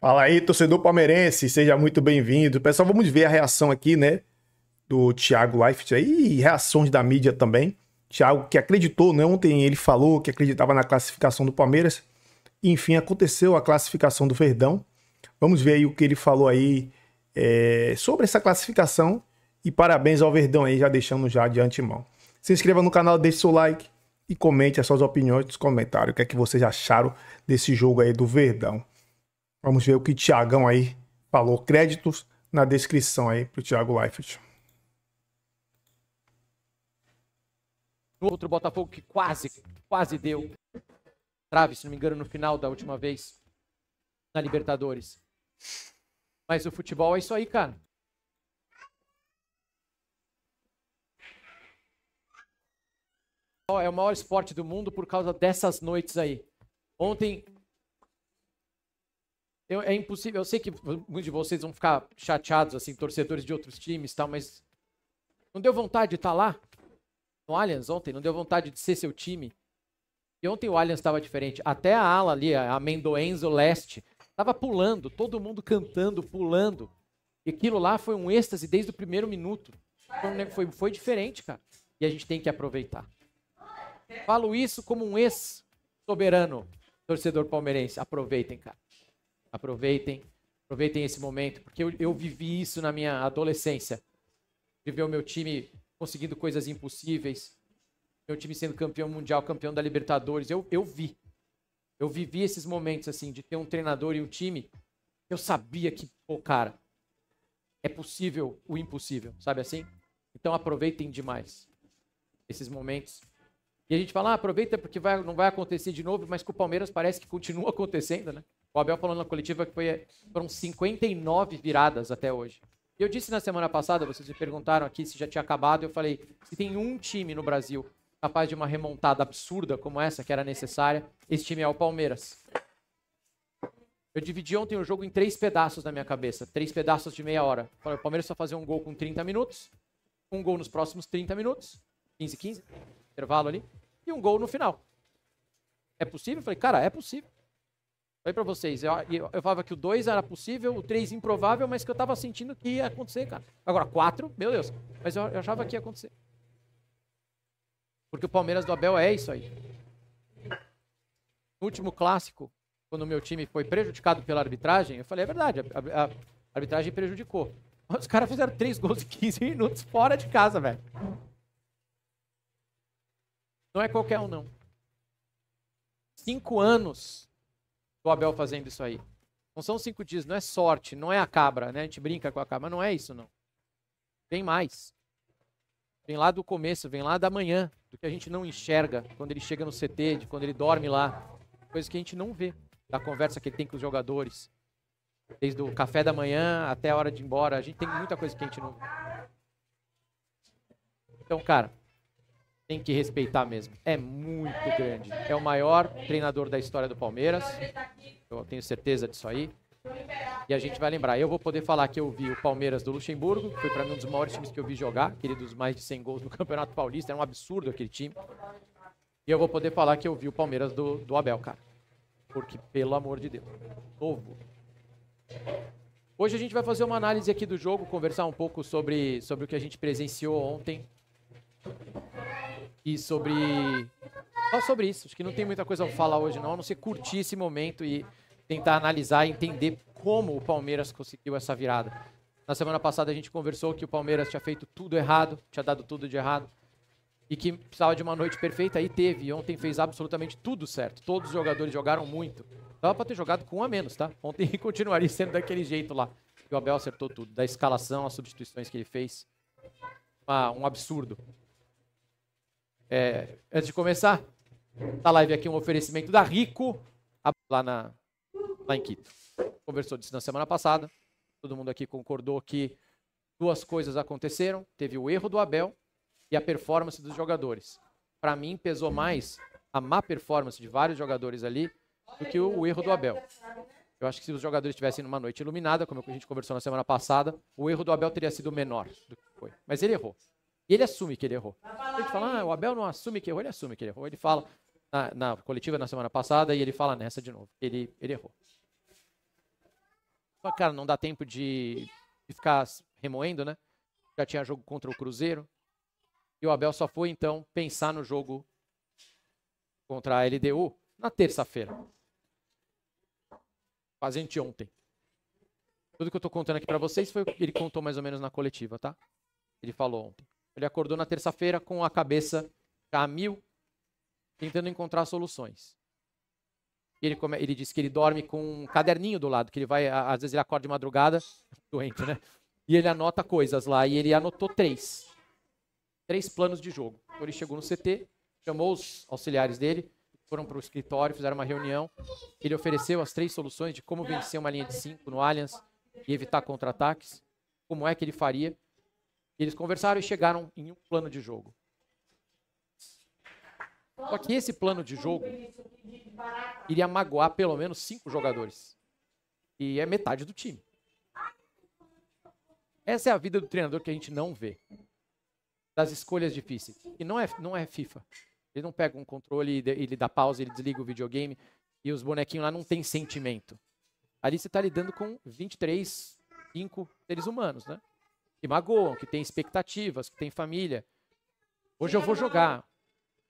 Fala aí, torcedor palmeirense, seja muito bem-vindo. Pessoal, vamos ver a reação aqui, né, do Thiago Leifert aí e reações da mídia também. Thiago que acreditou, né, ontem ele falou que acreditava na classificação do Palmeiras. Enfim, aconteceu a classificação do Verdão. Vamos ver aí o que ele falou aí sobre essa classificação e parabéns ao Verdão aí, já deixando já de antemão. Se inscreva no canal, deixe seu like e comente as suas opiniões nos comentários. O que é que vocês acharam desse jogo aí do Verdão? Vamos ver o que o Thiagão aí falou. Créditos na descrição aí pro Thiago Leifert. Outro Botafogo que quase deu trave, se não me engano, no final da última vez na Libertadores. Mas o futebol é isso aí, cara. É o maior esporte do mundo por causa dessas noites aí. Ontem é impossível, eu sei que muitos de vocês vão ficar chateados, assim, torcedores de outros times e tal, mas não deu vontade de estar lá no Allianz ontem? Não deu vontade de ser seu time? E ontem o Allianz estava diferente. Até a ala ali, a Amendoenzo Leste, estava pulando, todo mundo cantando, pulando. E aquilo lá foi um êxtase desde o primeiro minuto. Foi diferente, cara. E a gente tem que aproveitar. Falo isso como um ex-soberano torcedor palmeirense. Aproveitem, cara. Aproveitem esse momento, porque eu vivi isso na minha adolescência. De ver o meu time conseguindo coisas impossíveis, meu time sendo campeão mundial, campeão da Libertadores. Eu vivi esses momentos, assim, de ter um treinador e um time. Eu sabia que, pô, cara, é possível o impossível, sabe assim? Então aproveitem demais esses momentos. E a gente fala, aproveita porque não vai acontecer de novo, mas com o Palmeiras parece que continua acontecendo, né? O Abel falou na coletiva que foram 59 viradas até hoje. E eu disse na semana passada, vocês me perguntaram aqui se já tinha acabado, eu falei, se tem um time no Brasil capaz de uma remontada absurda como essa, que era necessária, esse time é o Palmeiras. Eu dividi ontem o jogo em 3 pedaços na minha cabeça, 3 pedaços de meia hora. Falei, o Palmeiras só fazer um gol com 30 minutos, um gol nos próximos 30 minutos, 15, intervalo ali, e um gol no final. É possível? Eu falei, cara, é possível. Falei pra vocês, eu falava que o 2 era possível, o 3 improvável, mas que eu tava sentindo que ia acontecer, cara. Agora, 4, meu Deus, mas eu achava que ia acontecer. Porque o Palmeiras do Abel é isso aí. No último clássico, quando o meu time foi prejudicado pela arbitragem, eu falei, é verdade, a arbitragem prejudicou. Os caras fizeram 3 gols em 15 minutos fora de casa, velho. Não é qualquer um, não. 5 anos do Abel fazendo isso aí. Não são 5 dias, não é sorte, não é a cabra, né? A gente brinca com a cabra, mas não é isso, não. Vem mais. Vem lá do começo, vem lá da manhã, do que a gente não enxerga quando ele chega no CT, de quando ele dorme lá. Coisa que a gente não vê, da conversa que ele tem com os jogadores. Desde o café da manhã até a hora de ir embora, a gente tem muita coisa que a gente não vê. Então, cara, tem que respeitar mesmo. É muito grande. É o maior treinador da história do Palmeiras. Eu tenho certeza disso aí. E a gente vai lembrar. Eu vou poder falar que eu vi o Palmeiras do Luxemburgo. Foi para mim um dos maiores times que eu vi jogar. Aquele dos mais de 100 gols no Campeonato Paulista. Era um absurdo aquele time. E eu vou poder falar que eu vi o Palmeiras do Abel, cara. Porque, pelo amor de Deus. Novo. Hoje a gente vai fazer uma análise aqui do jogo. Conversar um pouco sobre o que a gente presenciou ontem. E só sobre isso. Acho que não tem muita coisa pra falar hoje, não. A não ser curtir esse momento e tentar analisar e entender como o Palmeiras conseguiu essa virada. Na semana passada a gente conversou que o Palmeiras tinha feito tudo errado, tinha dado tudo de errado. E que precisava de uma noite perfeita, aí teve. E ontem fez absolutamente tudo certo. Todos os jogadores jogaram muito. Dava pra ter jogado com um a menos, tá? Ontem continuaria sendo daquele jeito lá. E o Abel acertou tudo. Da escalação, as substituições que ele fez. Um absurdo. Antes de começar, a live aqui um oferecimento da Rico, lá em Quito. Conversou disso na semana passada, todo mundo aqui concordou que 2 coisas aconteceram, teve o erro do Abel e a performance dos jogadores. Para mim, pesou mais a má performance de vários jogadores ali do que o erro do Abel. Eu acho que se os jogadores estivessem numa noite iluminada, como a gente conversou na semana passada, o erro do Abel teria sido menor do que foi. Mas ele errou. E ele assume que ele errou. A gente fala, o Abel não assume que errou, ele assume que ele errou. Ele fala na coletiva na semana passada e ele fala nessa de novo. Ele errou. Mas, cara, não dá tempo de ficar remoendo, né? Já tinha jogo contra o Cruzeiro. E o Abel só foi, então, pensar no jogo contra a LDU na terça-feira. Quase anteontem. Tudo que eu tô contando aqui pra vocês foi o que ele contou mais ou menos na coletiva, tá? Ele falou ontem. Ele acordou na terça-feira com a cabeça já a mil, tentando encontrar soluções. Ele disse que ele dorme com um caderninho do lado, que ele vai, às vezes ele acorda de madrugada, doente, né? E ele anota coisas lá, e ele anotou 3 planos de jogo. Então ele chegou no CT, chamou os auxiliares dele, foram para o escritório, fizeram uma reunião. Ele ofereceu as 3 soluções de como vencer uma linha de 5 no Allianz e evitar contra-ataques, como é que ele faria. E eles conversaram e chegaram em um plano de jogo. Só que esse plano de jogo iria magoar pelo menos 5 jogadores. E é metade do time. Essa é a vida do treinador que a gente não vê. Das escolhas difíceis. E não é FIFA. Ele não pega um controle, ele dá pausa, ele desliga o videogame e os bonequinhos lá não tem sentimento. Ali você está lidando com 23, 5 seres humanos, né? Que magoam, que têm expectativas, que têm família. Hoje eu vou jogar.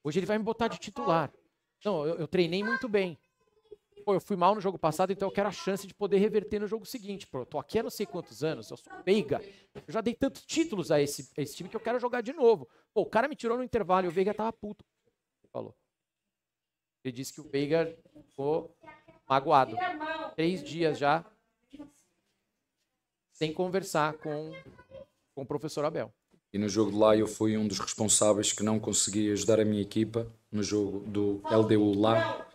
Hoje ele vai me botar de titular. Não, eu treinei muito bem. Pô, eu fui mal no jogo passado, então eu quero a chance de poder reverter no jogo seguinte. Pô, eu tô aqui há não sei quantos anos, eu sou Veiga. Eu já dei tantos títulos a esse time que eu quero jogar de novo. Pô, o cara me tirou no intervalo e o Veiga tava puto. Ele falou. Ele disse que o Veiga ficou magoado. 3 dias já sem conversar com o professor Abel. E no jogo de lá eu fui um dos responsáveis que não consegui ajudar a minha equipa no jogo do LDU lá.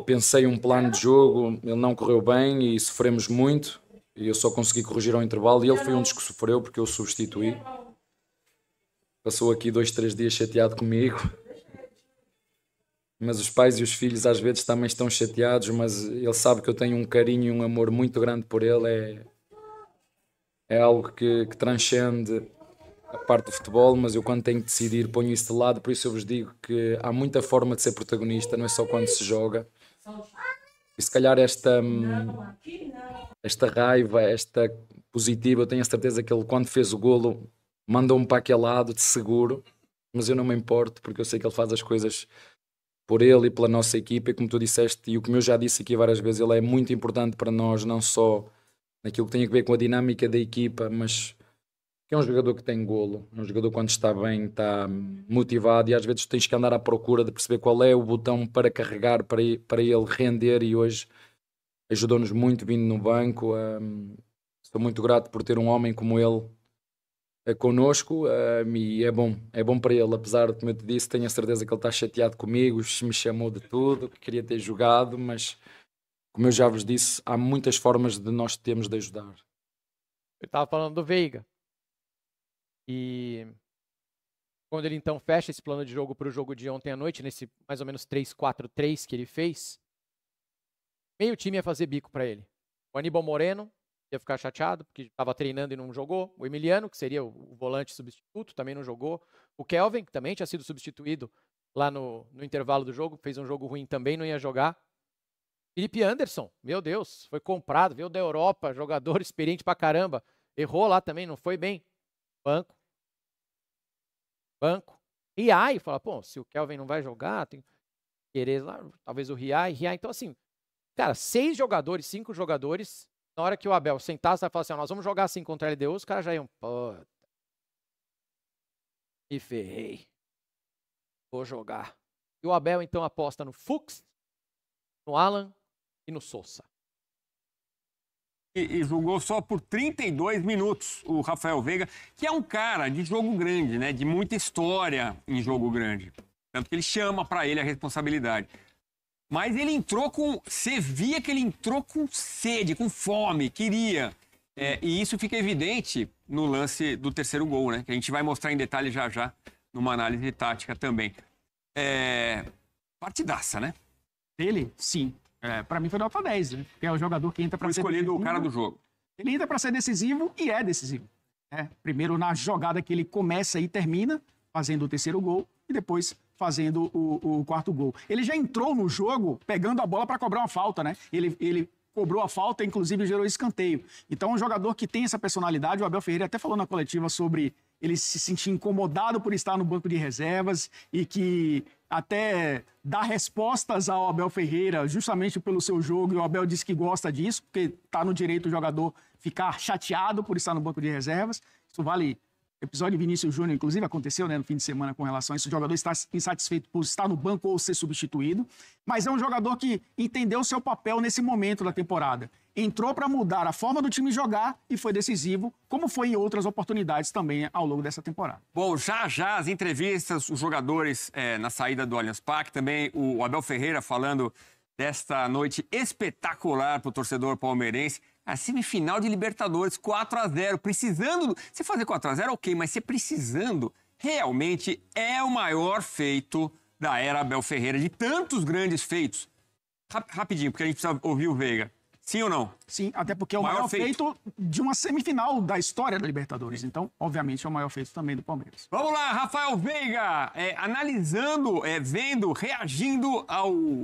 Pensei um plano de jogo, ele não correu bem e sofremos muito. E eu só consegui corrigir ao intervalo e ele foi um dos que sofreu porque eu o substituí. Passou aqui 2, 3 dias chateado comigo. Mas os pais e os filhos às vezes também estão chateados, mas ele sabe que eu tenho um carinho e um amor muito grande por ele. É algo que transcende a parte do futebol, mas eu quando tenho que decidir ponho isso de lado, por isso eu vos digo que há muita forma de ser protagonista, não é só quando se joga. E se calhar esta raiva, esta positiva, eu tenho a certeza que ele quando fez o golo mandou-me para aquele lado de seguro, mas eu não me importo porque eu sei que ele faz as coisas por ele e pela nossa equipa, e como tu disseste, e o que eu já disse aqui várias vezes, ele é muito importante para nós, não só naquilo que tem a ver com a dinâmica da equipa, mas que é um jogador que tem golo, é um jogador quando está bem, está motivado, e às vezes tens que andar à procura de perceber qual é o botão para carregar, para ele render, e hoje ajudou-nos muito vindo no banco. Estou muito grato por ter um homem como ele connosco, e é bom para ele, apesar de, como eu te disse, tenho a certeza que ele está chateado comigo, me chamou de tudo, que queria ter jogado, mas como eu já vos disse, há muitas formas de nós termos de ajudar. Eu estava falando do Veiga. E quando ele então fecha esse plano de jogo para o jogo de ontem à noite, nesse mais ou menos 3-4-3 que ele fez, meio time ia fazer bico para ele. O Aníbal Moreno ia ficar chateado porque estava treinando e não jogou. O Emiliano, que seria o volante substituto, também não jogou. O Kelvin, que também tinha sido substituído lá no intervalo do jogo, fez um jogo ruim também, não ia jogar. Felipe Anderson, meu Deus, foi comprado, veio da Europa, jogador experiente pra caramba. Errou lá também, não foi bem. Banco. Riai, fala, pô, se o Kelvin não vai jogar, tem que querer lá, talvez o Riai. Então, assim, cara, 6 jogadores, 5 jogadores, na hora que o Abel sentasse e falasse assim, nós vamos jogar assim contra a LDU, os caras já iam, pô, me ferrei. Vou jogar. E o Abel, então, aposta no Fuchs, no Alan e no Sousa. E jogou só por 32 minutos o Rafael Veiga, que é um cara de jogo grande, né? De muita história em jogo grande. Tanto que ele chama para ele a responsabilidade. Mas ele entrou com... Você via que ele entrou com sede, com fome, queria. E isso fica evidente no lance do terceiro gol, né? Que a gente vai mostrar em detalhe já já, numa análise tática também. Partidaça, né? Ele, sim. Para mim foi nota 10, né? Porque é o jogador que entra para ser escolhido decisivo. o cara do jogo. Ele entra para ser decisivo e é decisivo. Primeiro na jogada que ele começa e termina, fazendo o terceiro gol, e depois fazendo o quarto gol. Ele já entrou no jogo pegando a bola para cobrar uma falta, né? Ele cobrou a falta, inclusive gerou escanteio. Então, um jogador que tem essa personalidade, o Abel Ferreira até falou na coletiva sobre ele se sentir incomodado por estar no banco de reservas e que até dá respostas ao Abel Ferreira justamente pelo seu jogo, e o Abel disse que gosta disso, porque está no direito o jogador ficar chateado por estar no banco de reservas. Isso vale... O episódio de Vinícius Júnior, inclusive, aconteceu, né, no fim de semana com relação a isso. O jogador está insatisfeito por estar no banco ou ser substituído. Mas é um jogador que entendeu o seu papel nesse momento da temporada. Entrou para mudar a forma do time jogar e foi decisivo, como foi em outras oportunidades também ao longo dessa temporada. Bom, já as entrevistas, os jogadores na saída do Allianz Parque, também o Abel Ferreira falando desta noite espetacular para o torcedor palmeirense. A semifinal de Libertadores, 4-0, precisando... Você fazer 4-0, ok, mas você precisando, realmente é o maior feito da era Abel Ferreira, de tantos grandes feitos. Rapidinho, porque a gente precisa ouvir o Veiga. Sim ou não? Sim, até porque é o maior feito de uma semifinal da história da Libertadores. Então, obviamente, é o maior feito também do Palmeiras. Vamos lá, Rafael Veiga, analisando, vendo, reagindo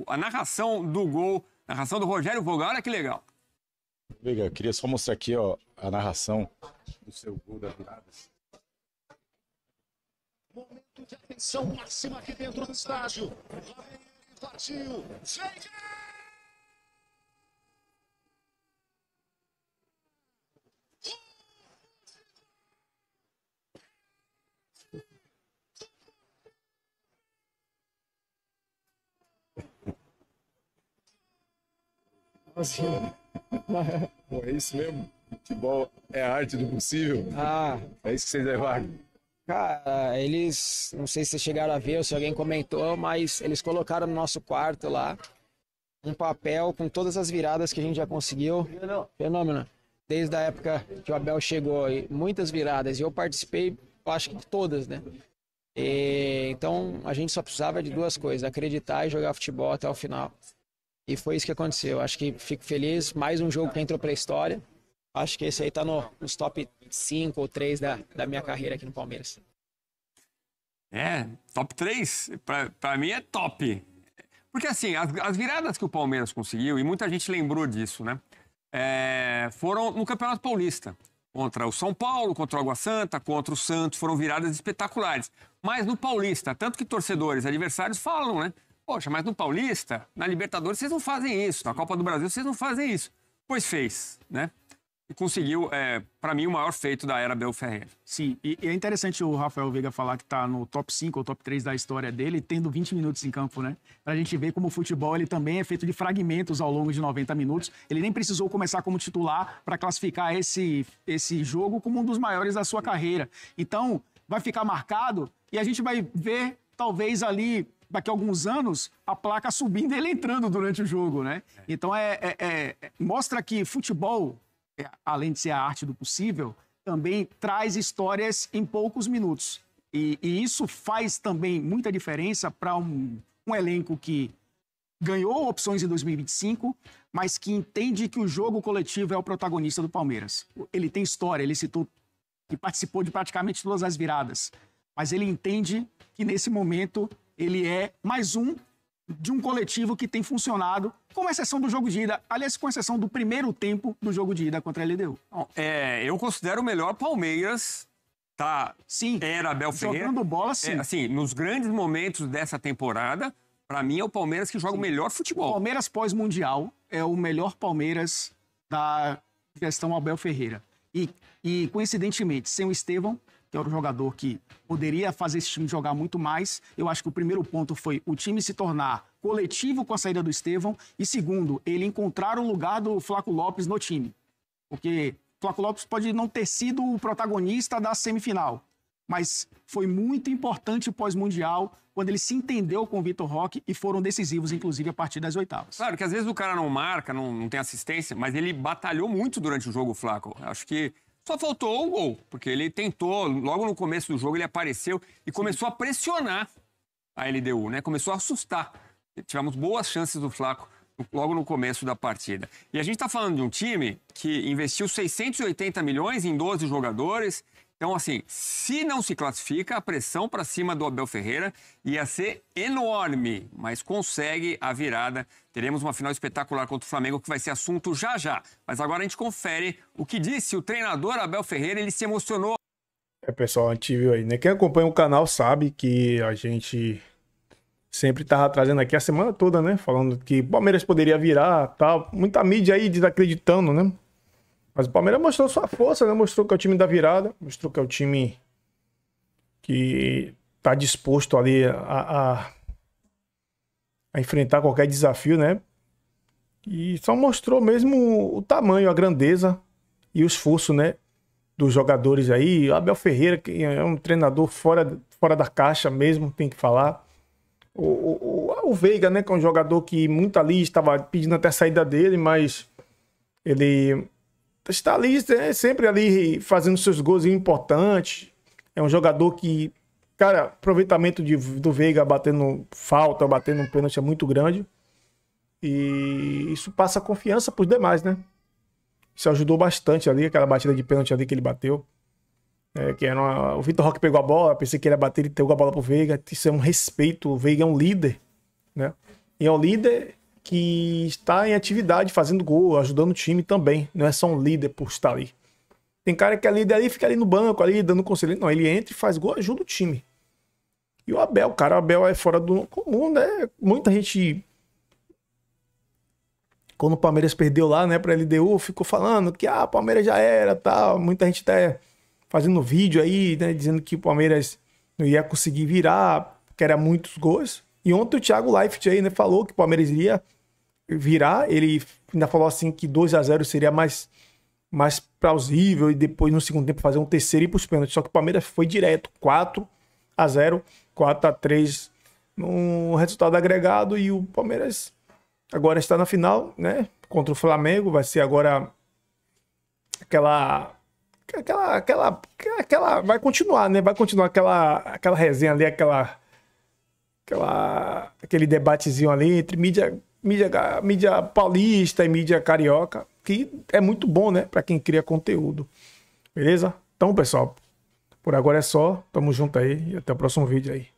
à narração do gol, narração do Rogério Vogel. Olha que legal. Veiga, eu queria só mostrar aqui, ó, a narração do seu gol da virada. Momento de atenção máxima aqui dentro do estádio. Partiu. Veiga! Bom, é isso mesmo? Futebol é a arte do possível? É isso que vocês levaram? Cara, eles, não sei se vocês chegaram a ver ou se alguém comentou, mas eles colocaram no nosso quarto lá um papel com todas as viradas que a gente já conseguiu. Fenômeno. Desde a época que o Abel chegou, e muitas viradas, e eu participei, acho que de todas, né? Então, a gente só precisava de duas coisas, acreditar e jogar futebol até o final. E foi isso que aconteceu. Acho que fico feliz. Mais um jogo que entrou para a história. Acho que esse aí tá nos top 5 ou 3 da minha carreira aqui no Palmeiras. Top 3, para mim é top. Porque assim, as viradas que o Palmeiras conseguiu, e muita gente lembrou disso, né? Foram no Campeonato Paulista. Contra o São Paulo, contra o Água Santa, contra o Santos. Foram viradas espetaculares. Mas no Paulista, tanto que torcedores, adversários falam, né? Poxa, mas no Paulista, na Libertadores, vocês não fazem isso. Na Copa do Brasil, vocês não fazem isso. Pois fez, né? E conseguiu, para mim, o maior feito da era Abel Ferreira. Sim, e é interessante o Rafael Veiga falar que tá no top 5 ou top 3 da história dele, tendo 20 minutos em campo, né? Pra gente ver como o futebol ele também é feito de fragmentos ao longo de 90 minutos. Ele nem precisou começar como titular para classificar esse jogo como um dos maiores da sua carreira. Então, vai ficar marcado e a gente vai ver, talvez ali, daqui a alguns anos, a placa subindo e ele entrando durante o jogo, né? Então, mostra que futebol, além de ser a arte do possível, também traz histórias em poucos minutos. E isso faz também muita diferença para um elenco que ganhou opções em 2025, mas que entende que o jogo coletivo é o protagonista do Palmeiras. Ele tem história, ele citou que participou de praticamente todas as viradas, mas ele entende que nesse momento ele é mais um de um coletivo que tem funcionado, com exceção do jogo de ida, aliás, com exceção do primeiro tempo do jogo de ida contra a LDU. Eu considero o melhor Palmeiras, tá? Sim. Era Abel Ferreira. Jogando bola, sim. Assim, nos grandes momentos dessa temporada, para mim é o Palmeiras que joga o melhor futebol. O Palmeiras pós-mundial é o melhor Palmeiras da gestão Abel Ferreira. E coincidentemente, sem o Estevão, que era o jogador que poderia fazer esse time jogar muito mais. Eu acho que o primeiro ponto foi o time se tornar coletivo com a saída do Estevão. E segundo, ele encontrar o lugar do Flaco Lopes no time. Porque Flaco Lopes pode não ter sido o protagonista da semifinal, mas foi muito importante o pós-mundial, quando ele se entendeu com o Vitor Roque e foram decisivos, inclusive, a partir das oitavas. Claro que às vezes o cara não marca, não tem assistência, mas ele batalhou muito durante o jogo, o Flaco. Acho que só faltou o gol, porque ele tentou, logo no começo do jogo, ele apareceu e começou a pressionar a LDU, né? Começou a assustar. Tivemos boas chances do Flaco logo no começo da partida. E a gente está falando de um time que investiu 680 milhões em 12 jogadores Então, assim, se não se classifica, a pressão para cima do Abel Ferreira ia ser enorme, mas consegue a virada. Teremos uma final espetacular contra o Flamengo, que vai ser assunto já já. Mas agora a gente confere o que disse o treinador Abel Ferreira. Ele se emocionou. Pessoal, a gente viu aí, né? Quem acompanha o canal sabe que a gente sempre tava trazendo aqui a semana toda, né? Falando que o Palmeiras poderia virar, tal. Muita mídia aí desacreditando, né? Mas o Palmeiras mostrou sua força, né? Mostrou que é o time da virada, mostrou que é o time que tá disposto ali a enfrentar qualquer desafio, né? E só mostrou mesmo o tamanho, a grandeza e o esforço, né? Dos jogadores aí. O Abel Ferreira, que é um treinador fora da caixa mesmo, tem que falar. O Veiga, né? Que é um jogador que muito ali estava pedindo até a saída dele, mas ele está ali, né, sempre ali fazendo seus gols importantes. É um jogador que, cara, aproveitamento do Veiga batendo falta, batendo um pênalti é muito grande. E isso passa confiança para os demais, né? Isso ajudou bastante ali, aquela batida de pênalti ali que ele bateu. O Vitor Roque pegou a bola, pensei que ele ia bater, ele pegou a bola pro Veiga. Isso é um respeito, o Veiga é um líder, né? E é um líder que está em atividade, fazendo gol, ajudando o time também. Não é só um líder por estar ali. Tem cara que é líder ali, fica ali no banco, ali dando conselho. Não, ele entra e faz gol, ajuda o time. E o Abel, cara, o Abel é fora do comum, né? Muita gente, quando o Palmeiras perdeu lá, né, pra LDU, ficou falando que o Palmeiras já era, tal. Muita gente tá fazendo vídeo aí, né, dizendo que o Palmeiras não ia conseguir virar, que era muitos gols. E ontem o Thiago Leifert aí, né, falou que o Palmeiras iria virar. Ele ainda falou assim que 2-0 seria mais plausível e depois no segundo tempo fazer um terceiro e ir pros pênaltis. Só que o Palmeiras foi direto, 4-0, 4-3 no resultado agregado, e o Palmeiras agora está na final, né, contra o Flamengo. Vai ser agora aquela vai continuar, né? Vai continuar aquela resenha ali, aquele debatezinho ali entre mídia paulista e mídia carioca, que é muito bom, né, para quem cria conteúdo. Beleza? Então, pessoal, por agora é só. Tamo junto aí e até o próximo vídeo aí.